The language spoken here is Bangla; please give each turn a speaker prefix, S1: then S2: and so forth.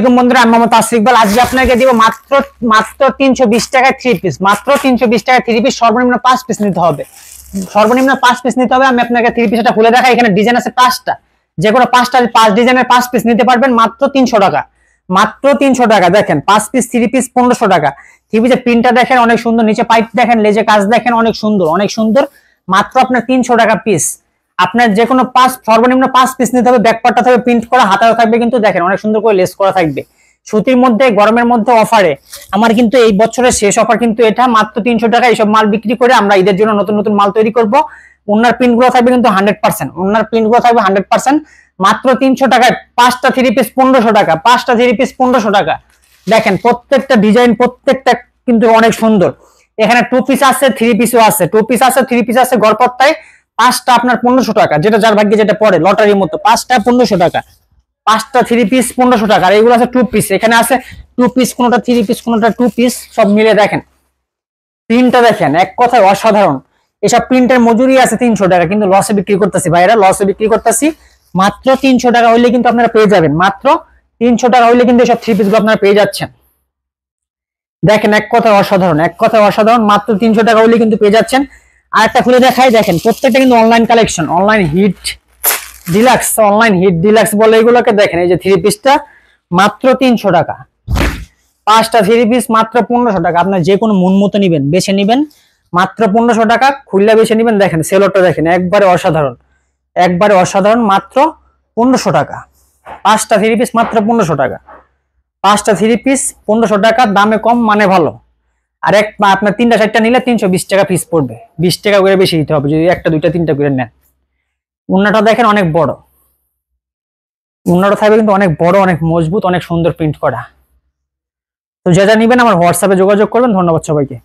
S1: আলাইকুম বন্ধুরা, আমি মোহাম্মদ তাসফিক ইকবাল। আজকে আপনাকে দিব মাত্র 320 টাকায় 3 পিস। মাত্র 320 টাকায় 3 পিস, সর্বনিম্ন 5 পিস নিতে হবে। সর্বনিম্ন 5 পিস নিতে হবে। আমি আপনাকে 3 পিসটা খুলে দেখাই। এখানে ডিজাইন আছে 5টা, যে কোনো 5 ডিজাইনের 5 পিস নিতে পারবেন মাত্র 300 টাকা। মাত্র 300 টাকা। দেখেন 5 পিস 3 পিস 1500 টাকা। 3 পিসের প্রিন্টটা দেখেন অনেক সুন্দর, নিচে পাইপ দেখেন, লেজে কাজ দেখেন, অনেক সুন্দর অনেক সুন্দর। মাত্র আপনার 300 টাকা পিস। আপনার যে কোনো 5 সর্বনিম্ন 5 পিস নিতে হবে। ব্যাকপার্টটা থাকবে প্রিন্ট করা, হাতাও থাকবে কিন্তু দেখেন অনেক সুন্দর করে লেস করা থাকবে। সুতির মধ্যে গরমের মধ্যে অফারে আমার কিন্তু এই বছরের শেষ অফার কিন্তু এটা। মাত্র 300 টাকা এইসব মাল বিক্রি করে আমরা ঈদের জন্য নতুন নতুন মাল তৈরি করব। ওনার প্রিন্ট গুলো থাকবে কিন্তু 100%, ওনার প্রিন্ট গুলো থাকবে 100%। মাত্র 300 টাকায় 5টা 3 পিস 1500 টাকা, 5টা 3 পিস 1500 টাকা। দেখেন প্রত্যেকটা ডিজাইন প্রত্যেকটা কিন্তু অনেক সুন্দর। এখানে 2 পিস আছে, 3 পিসও আছে, 2 পিস আছে, 3 পিস আছে। গড়পড়তায় 5টা আপনার 1500 টাকা, যেটা যার ভাগ্যে যেটা পড়ে, লটারির মতো। 5টা 1500 টাকা, 5টা 3 পিস 1500 টাকা। আর এগুলো আছে 2 পিস। এখানে আছে 2 পিস, কোনটা 3 পিস, কোনটা 2 পিস, সব মিলে দেখেন প্রিন্টটা দেখেন, এক কথায় অসাধারণ। এসব প্রিন্টের মজুরি আছে 300 টাকা, কিন্তু লসে বিক্রি করতেছি ভাইরা, লসে বিক্রি করতেছি। মাত্র 300 টাকা হইলে কিন্তু আপনারা পেয়ে যাবেন। মাত্র 300 টাকা হইলে কিন্তু এসব 3 পিস গুলো আপনারা পেয়ে যাচ্ছেন। দেখেন এক কথায় অসাধারণ, এক কথায় অসাধারণ। মাত্র 300 টাকা হইলে কিন্তু পেয়ে যাচ্ছেন। আর একটা খুলে দেখাই, দেখেন প্রত্যেকটা কিন্তু online collection, online hit deluxe, online hit deluxe বলে এগুলোকে। দেখেন এই যে 3 পিসটা মাত্র 300 টাকা, 5টা 3 পিস মাত্র 1500 টাকা। আপনার যে কোনো মন মতো নিবেন, বেছে নিবেন মাত্র 1500 টাকা, খুললে বেছে নিবেন। দেখেন সেলরটা দেখেন একবারে অসাধারণ, একবারে অসাধারণ। মাত্র 1500 টাকা, 5টা 3 পিস মাত্র 1500 টাকা, 5টা 3 পিস 1500 টাকা। দামে কম মানে ভালো। আর আপনার 3টা 4টা নিলে 320 টাকা পিস পড়বে। 20 টাকা করে বেশি দিতে হবে যদি 1টা 2টা 3টা করে নেন। উন্নাটা দেখেন অনেক বড়, উন্নাটা থাকবে কিন্তু অনেক বড়, অনেক মজবুত, অনেক সুন্দর প্রিন্ট করা। তো যা যা নিবেন আমার হোয়াটসঅ্যাপে যোগাযোগ করবেন। ধন্যবাদ সবাইকে।